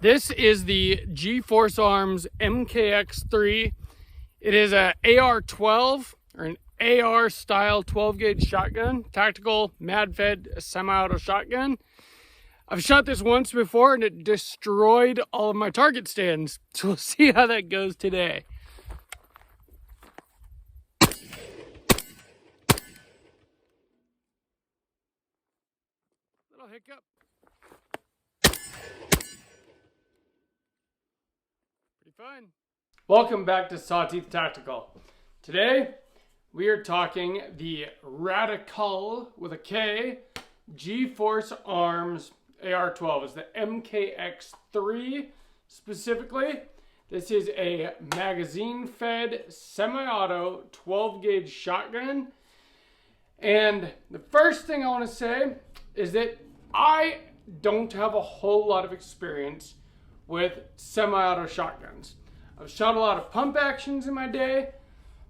This is the GForce Arms MKX-3. It is a AR-12 or an AR style 12 gauge shotgun, tactical mad-fed semi-auto shotgun. I've shot this once before and it destroyed all of my target stands. So we'll see how that goes today. Little hiccup. Pretty fun. Welcome back to Sawtooth Tactical. Today we are talking the Radikal with a K GForce Arms AR-12. It's the MKX-3 specifically. This is a magazine-fed semi-auto 12 gauge shotgun. And the first thing I want to say is that I don't have a whole lot of experience with semi-auto shotguns. I've shot a lot of pump actions in my day,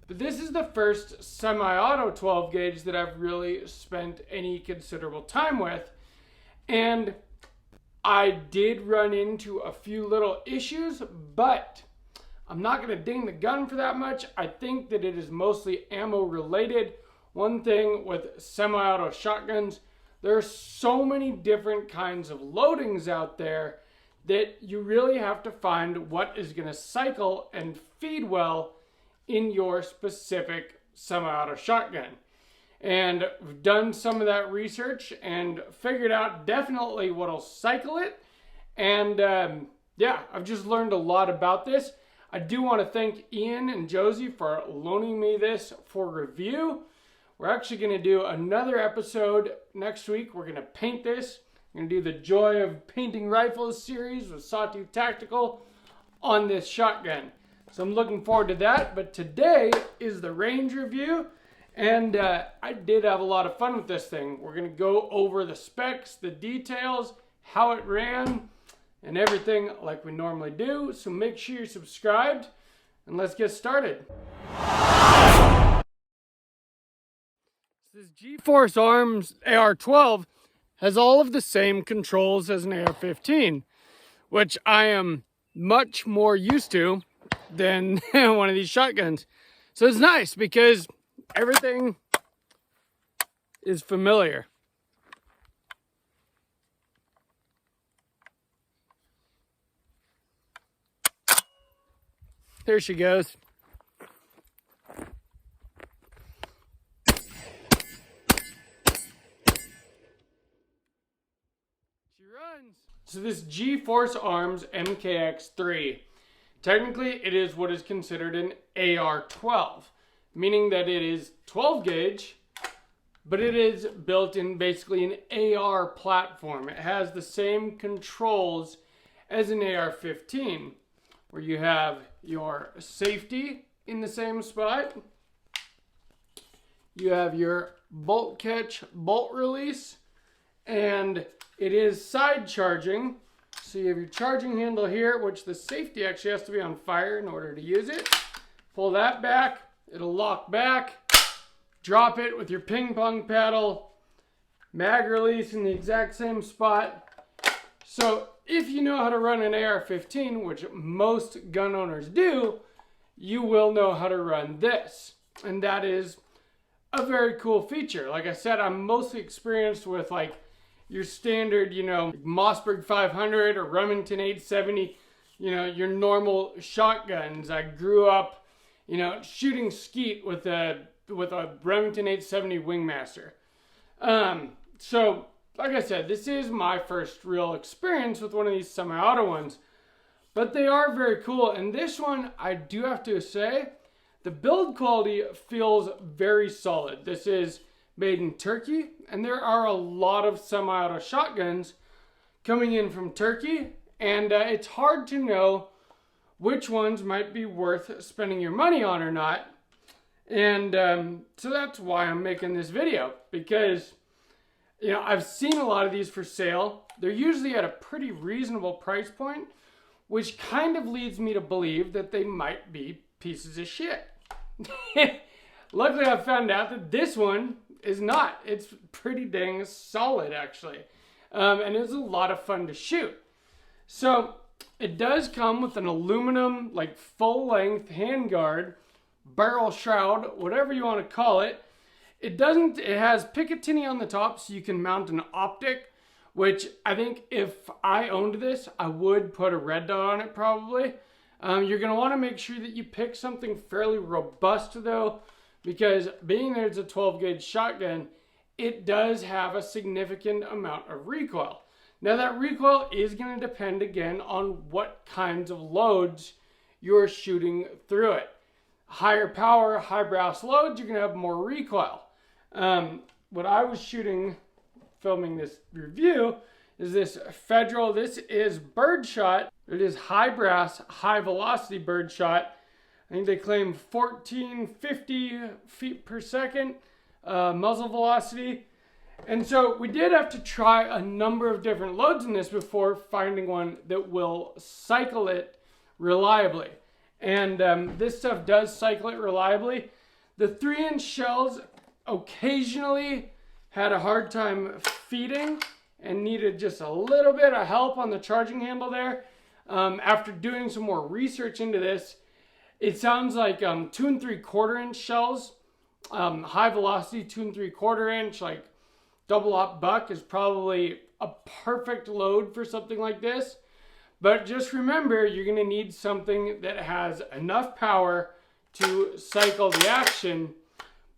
but this is the first semi-auto 12 gauge that I've really spent any considerable time with. And I did run into a few little issues, but I'm not going to ding the gun for that much. I think that it is mostly ammo related. One thing with semi-auto shotguns, there are so many different kinds of loadings out there that you really have to find what is going to cycle and feed well in your specific semi-auto shotgun. And we've done some of that research and figured out definitely what'll cycle it. And yeah, I've just learned a lot about this. I do want to thank Ian and Josie for loaning me this for review. We're actually going to do another episode next week. We're going to paint this. We're going to do the Joy of Painting Rifles series with Sawtooth Tactical on this shotgun. So I'm looking forward to that. But today is the range review. And I did have a lot of fun with this thing. We're going to go over the specs, the details, how it ran, and everything like we normally do. So make sure you're subscribed, and let's get started. This GForce Arms AR-12 has all of the same controls as an AR-15, which I am much more used to than one of these shotguns. So it's nice because everything is familiar. There she goes. She runs. So this GForce Arms MKX-3, technically it is what is considered an AR-12. Meaning that it is 12 gauge, but it is built in basically an AR platform. It has the same controls as an AR-15, where you have your safety in the same spot. You have your bolt catch, bolt release, and it is side charging. So you have your charging handle here, which the safety actually has to be on fire in order to use it. Pull that back. It'll lock back, drop it with your ping pong paddle, mag release in the exact same spot. So if you know how to run an AR-15, which most gun owners do, you will know how to run this. And that is a very cool feature. Like I said, I'm mostly experienced with like your standard, Mossberg 500 or Remington 870, your normal shotguns. I grew up shooting skeet with a Remington 870 Wingmaster. So, like I said, this is my first real experience with one of these semi-auto ones. But they are very cool. And this one, I do have to say, the build quality feels very solid. This is made in Turkey. And there are a lot of semi-auto shotguns coming in from Turkey. And it's hard to know which ones might be worth spending your money on or not. And so that's why I'm making this video, because I've seen a lot of these for sale. They're usually at a pretty reasonable price point, which kind of leads me to believe that they might be pieces of shit. Luckily, I found out that this one is not. It's pretty dang solid, actually. And it was a lot of fun to shoot. So It does come with an aluminum, like full-length handguard, barrel shroud, whatever you want to call it. It has Picatinny on the top, so you can mount an optic, which I think if I owned this, I would put a red dot on it probably. You're going to want to make sure that you pick something fairly robust though, because being that it's a 12 gauge shotgun, it does have a significant amount of recoil. Now that recoil is going to depend again on what kinds of loads you're shooting through it. Higher power, high brass loads, you're going to have more recoil. What I was shooting, filming this review, is this Federal. This is birdshot. It is high brass, high velocity birdshot. I think they claim 1450 feet per second muzzle velocity. And so we did have to try a number of different loads in this before finding one that will cycle it reliably. And this stuff does cycle it reliably. The 3-inch shells occasionally had a hard time feeding and needed just a little bit of help on the charging handle there. After doing some more research into this, it sounds like 2 3/4 inch shells, high velocity 2 3/4 inch, like double op buck is probably a perfect load for something like this. But just remember, you're going to need something that has enough power to cycle the action.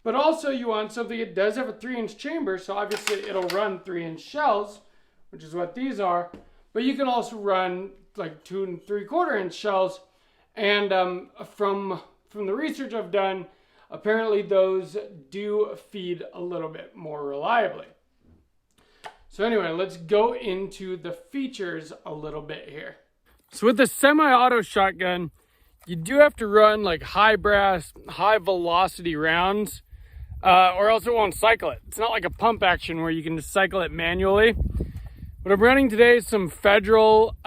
But also you want something that does have a 3-inch chamber, so obviously it'll run 3-inch shells, which is what these are. But you can also run like 2 3/4 inch shells. And from the research I've done, apparently those do feed a little bit more reliably. So anyway, let's go into the features a little bit here. So with the semi-auto shotgun, you do have to run like high brass, high velocity rounds, or else it won't cycle it. It's not like a pump action where you can just cycle it manually. What I'm running today is some Federal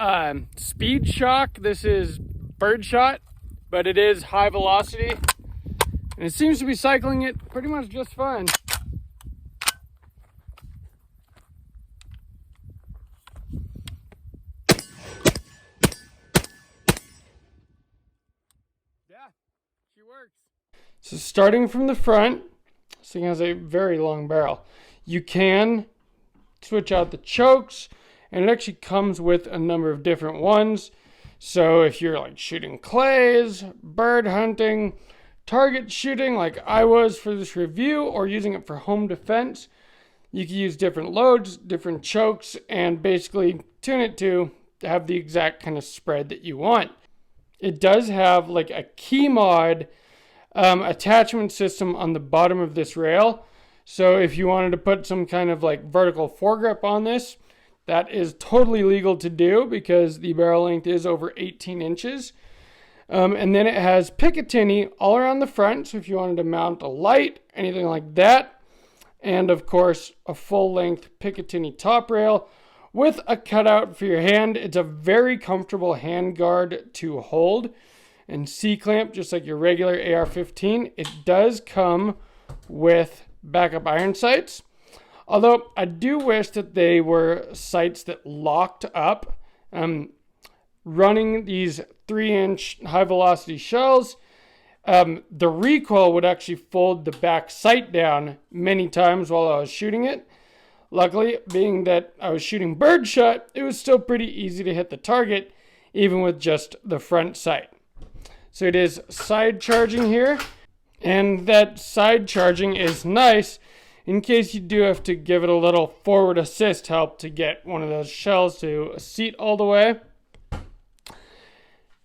Speed Shock. This is birdshot, but it is high velocity. And it seems to be cycling it pretty much just fine. Yeah, she works. So starting from the front, this thing has a very long barrel. You can switch out the chokes, and it actually comes with a number of different ones. So if you're like shooting clays, bird hunting, target shooting like I was for this review, or using it for home defense, you can use different loads, different chokes, and basically tune it to have the exact kind of spread that you want. It does have like a key mod attachment system on the bottom of this rail. So if you wanted to put some kind of like vertical foregrip on this, that is totally legal to do because the barrel length is over 18 inches. And then it has Picatinny all around the front. So if you wanted to mount a light, anything like that. And of course, a full length Picatinny top rail with a cutout for your hand. It's a very comfortable hand guard to hold and C-clamp just like your regular AR-15. It does come with backup iron sights. Although I do wish that they were sights that locked up. Running these 3-inch high velocity shells, the recoil would actually fold the back sight down many times while I was shooting it. Luckily, being that I was shooting birdshot, it was still pretty easy to hit the target, even with just the front sight. So it is side charging here, and that side charging is nice in case you do have to give it a little forward assist help to get one of those shells to seat all the way.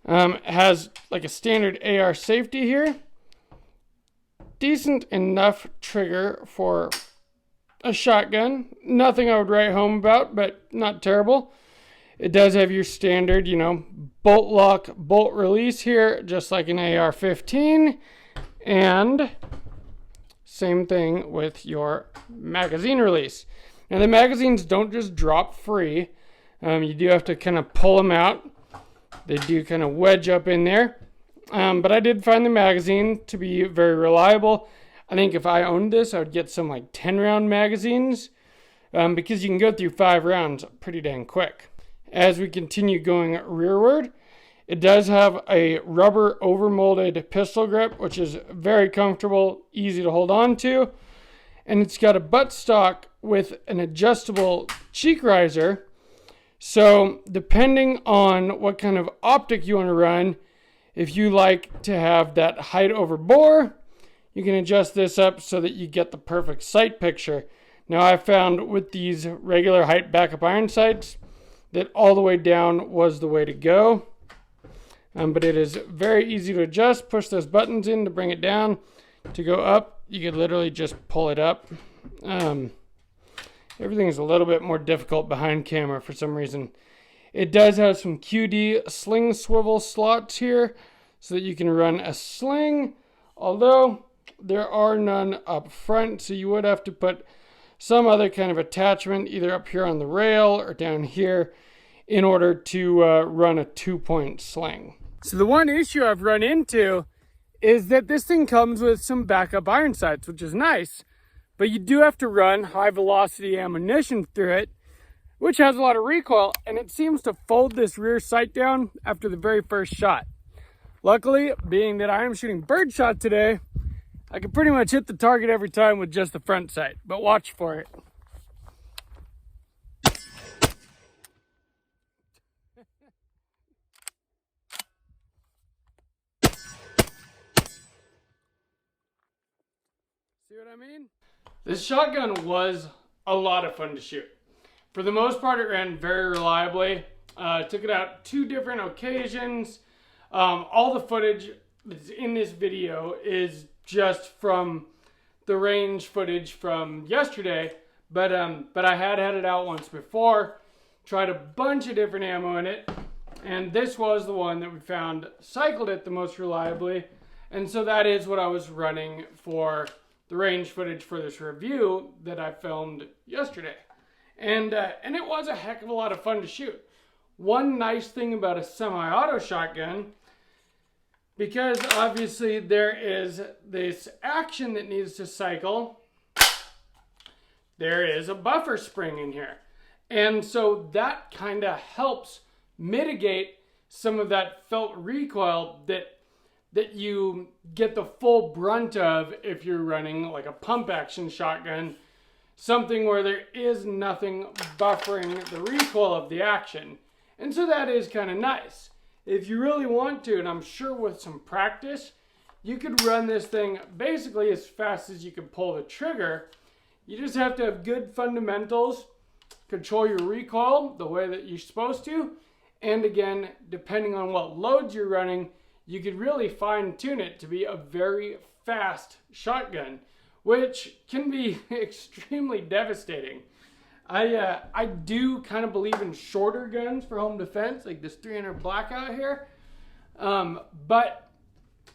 It has like a standard AR safety here. Decent enough trigger for a shotgun. Nothing I would write home about, but not terrible. It does have your standard, bolt lock, bolt release here, just like an AR-15. And same thing with your magazine release. Now the magazines don't just drop free. You do have to kind of pull them out. They do kind of wedge up in there. But I did find the magazine to be very reliable. I think if I owned this, I would get some like 10 round magazines because you can go through 5 rounds pretty dang quick. as we continue going rearward. It does have a rubber overmolded pistol grip, which is very comfortable, easy to hold on to. And it's got a buttstock with an adjustable cheek riser. So depending on what kind of optic you want to run, if you like to have that height over bore, you can adjust this up so that you get the perfect sight picture. Now I found with these regular height backup iron sights that all the way down was the way to go. But it is very easy to adjust. Push those buttons in to bring it down. To go up, you could literally just pull it up. Everything is a little bit more difficult behind camera for some reason. It does have some QD sling swivel slots here so that you can run a sling, although there are none up front, so you would have to put some other kind of attachment either up here on the rail or down here in order to run a 2-point sling. So the one issue I've run into is that this thing comes with some backup iron sights, which is nice, but you do have to run high velocity ammunition through it, which has a lot of recoil, and it seems to fold this rear sight down after the very first shot. Luckily, being that I am shooting birdshot today, I can pretty much hit the target every time with just the front sight, but watch for it. See what I mean? This shotgun was a lot of fun to shoot. For the most part, it ran very reliably. Took it out 2 different occasions. All the footage that's in this video is just from the range footage from yesterday, but I had it out once before, tried a bunch of different ammo in it, and this was the one that we found cycled it the most reliably, and so that is what I was running for the range footage for this review that I filmed yesterday. And it was a heck of a lot of fun to shoot. One nice thing about a semi-auto shotgun, because obviously there is this action that needs to cycle, there is a buffer spring in here. And so that kind of helps mitigate some of that felt recoil that you get the full brunt of if you're running like a pump action shotgun, something where there is nothing buffering the recoil of the action. And so that is kind of nice. If you really want to, and I'm sure with some practice, you could run this thing basically as fast as you can pull the trigger. You just have to have good fundamentals, control your recoil the way that you're supposed to, and again, depending on what loads you're running, you could really fine-tune it to be a very fast shotgun, which can be extremely devastating. I do kind of believe in shorter guns for home defense, like this 300 Blackout here. But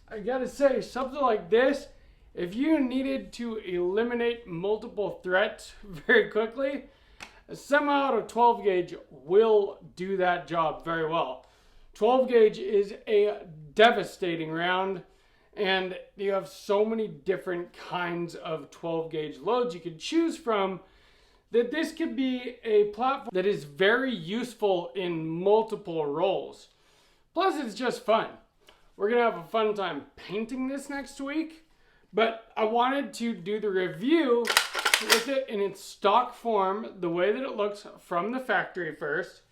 I gotta say, something like this, if you needed to eliminate multiple threats very quickly, a semi-auto 12 gauge will do that job very well. 12 gauge is a devastating round, and you have so many different kinds of 12 gauge loads you can choose from that this could be a platform that is very useful in multiple roles. Plus, it's just fun. We're gonna have a fun time painting this next week, but I wanted to do the review with it in its stock form, the way that it looks from the factory first,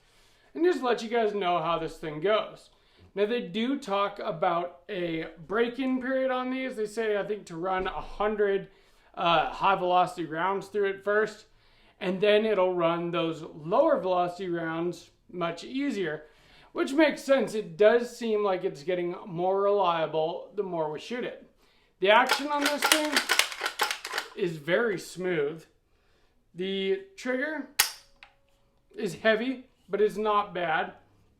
and just let you guys know how this thing goes. Now, they do talk about a break-in period on these. They say, I think, to run 100 high velocity rounds through it first, and then it'll run those lower velocity rounds much easier, which makes sense. It does seem like it's getting more reliable the more we shoot it. The action on this thing is very smooth. The trigger is heavy, but it's not bad.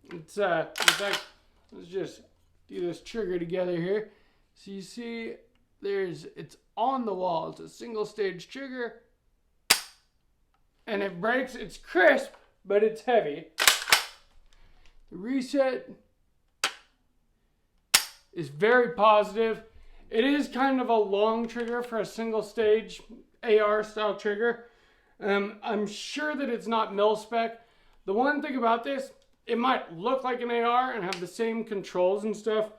It's in fact, let's just do this trigger together here. So you see, it's on the wall. It's a single stage trigger, and it breaks. It's crisp, but it's heavy. The reset is very positive. It is kind of a long trigger for a single stage AR style trigger. I'm sure that it's not mil spec, The one thing about this, it might look like an AR and have the same controls and stuff,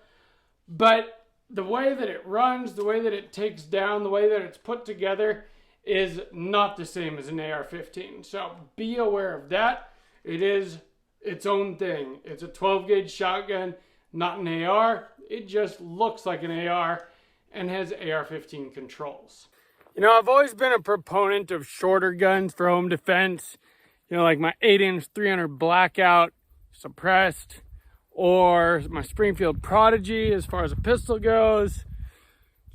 but the way that it runs, the way that it takes down, the way that it's put together is not the same as an AR-15. So be aware of that. It is its own thing. It's a 12 gauge shotgun, not an AR. It just looks like an AR and has AR-15 controls. You know, I've always been a proponent of shorter guns for home defense. You know, like my 8-inch 300 Blackout suppressed, or my Springfield Prodigy as far as a pistol goes.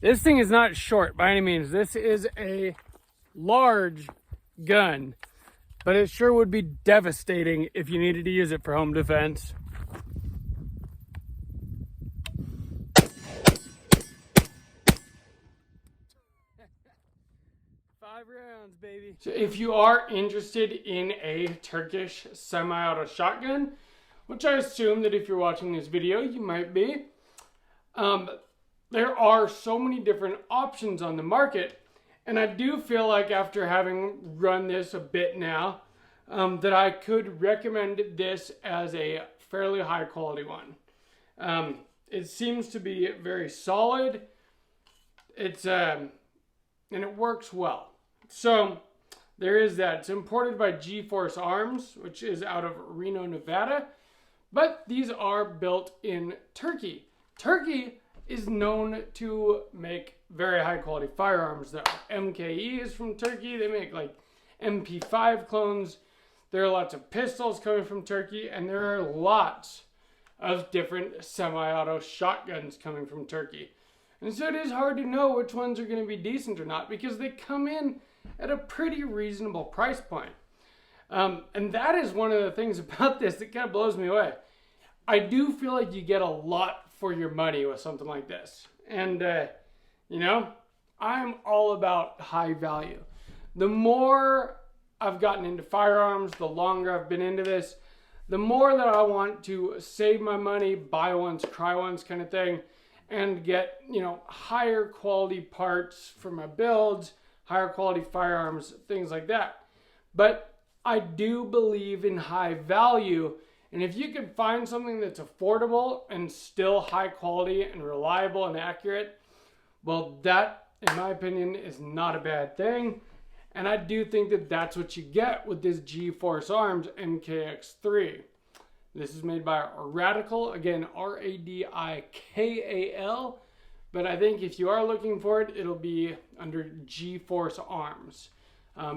This thing is not short by any means. This is a large gun, but it sure would be devastating if you needed to use it for home defense. Five rounds, baby. So if you are interested in a Turkish semi-auto shotgun, which I assume that if you're watching this video, you might be, there are so many different options on the market. And I do feel like after having run this a bit now, that I could recommend this as a fairly high quality one. It seems to be very solid. It's and it works well. So there is that. It's imported by GForce Arms, which is out of Reno, Nevada. But these are built in Turkey. Turkey is known to make very high quality firearms though. MKE is from Turkey. They make like MP5 clones. There are lots of pistols coming from Turkey, and there are lots of different semi-auto shotguns coming from Turkey. And so it is hard to know which ones are going to be decent or not, because they come in at a pretty reasonable price point. And that is one of the things about this that kind of blows me away. I do feel like you get a lot for your money with something like this. And, you know, I'm all about high value. The more I've gotten into firearms, the longer I've been into this, the more that I want to save my money, buy once, cry once kind of thing, and get, you know, higher quality parts for my builds, higher quality firearms, things like that. But I do believe in high value, and if you can find something that's affordable and still high quality and reliable and accurate, well, that, in my opinion, is not a bad thing. And I do think that that's what you get with this GForce Arms MKX-3. This is made by Radikal, again, Radikal, but I think if you are looking for it, it'll be under GForce Arms,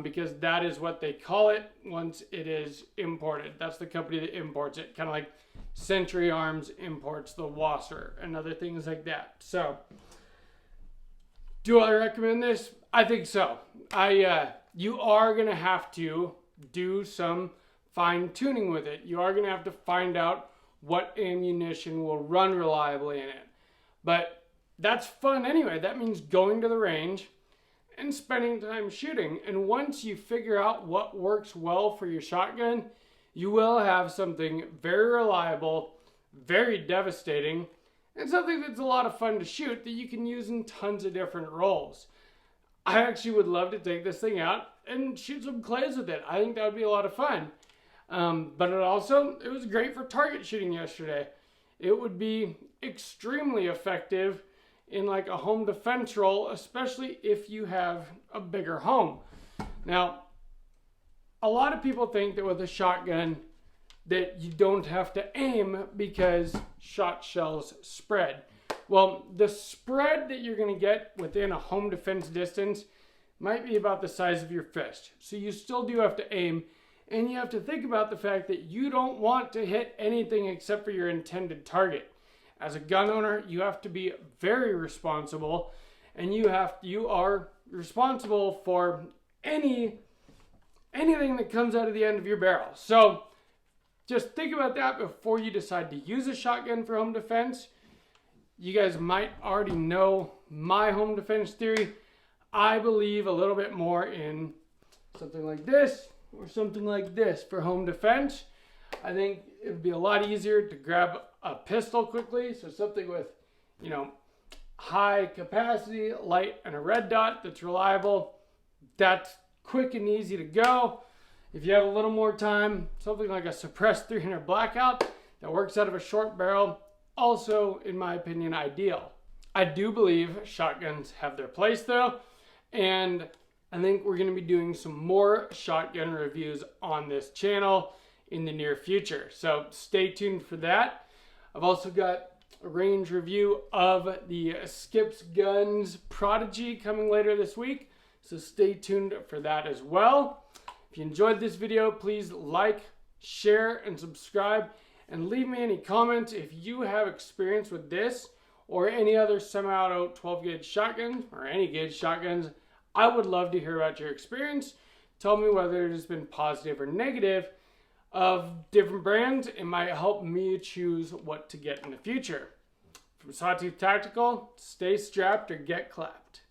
because that is what they call it once it is imported. That's the company that imports it, kind of like Century Arms imports the Wasser and other things like that. So, do I recommend this? I think so. You are going to have to do some fine tuning with it. You are going to have to find out what ammunition will run reliably in it. But that's fun anyway. That means going to the range and spending time shooting. And once you figure out what works well for your shotgun, you will have something very reliable, very devastating, and something that's a lot of fun to shoot that you can use in tons of different roles. I actually would love to take this thing out and shoot some clays with it. I think that would be a lot of fun. But it was great for target shooting yesterday. It would be extremely effective in like a home defense role, especially if you have a bigger home. Now, a lot of people think that with a shotgun that you don't have to aim because shot shells spread. Well, the spread that you're going to get within a home defense distance might be about the size of your fist. So you still do have to aim, and you have to think about the fact that you don't want to hit anything except for your intended target. As a gun owner, you have to be very responsible, and you are responsible for anything that comes out of the end of your barrel. So just think about that before you decide to use a shotgun for home defense. You guys might already know my home defense theory. I believe a little bit more in something like this or something like this for home defense. I think it would be a lot easier to grab a pistol quickly. So something with, you know, high capacity, light, and a red dot that's reliable. That's quick and easy to go. If you have a little more time, something like a suppressed 300 blackout that works out of a short barrel, also, in my opinion, ideal. I do believe shotguns have their place though, and I think we're going to be doing some more shotgun reviews on this channel in the near future. So stay tuned for that. I've also got a range review of the Skips Guns Prodigy coming later this week. So stay tuned for that as well. If you enjoyed this video, please like, share, and subscribe. And leave me any comments if you have experience with this or any other semi-auto 12 gauge shotguns or any gauge shotguns. I would love to hear about your experience. Tell me whether it has been positive or negative of different brands. It might help me choose what to get in the future. From Sawtooth Tactical, stay strapped or get clapped.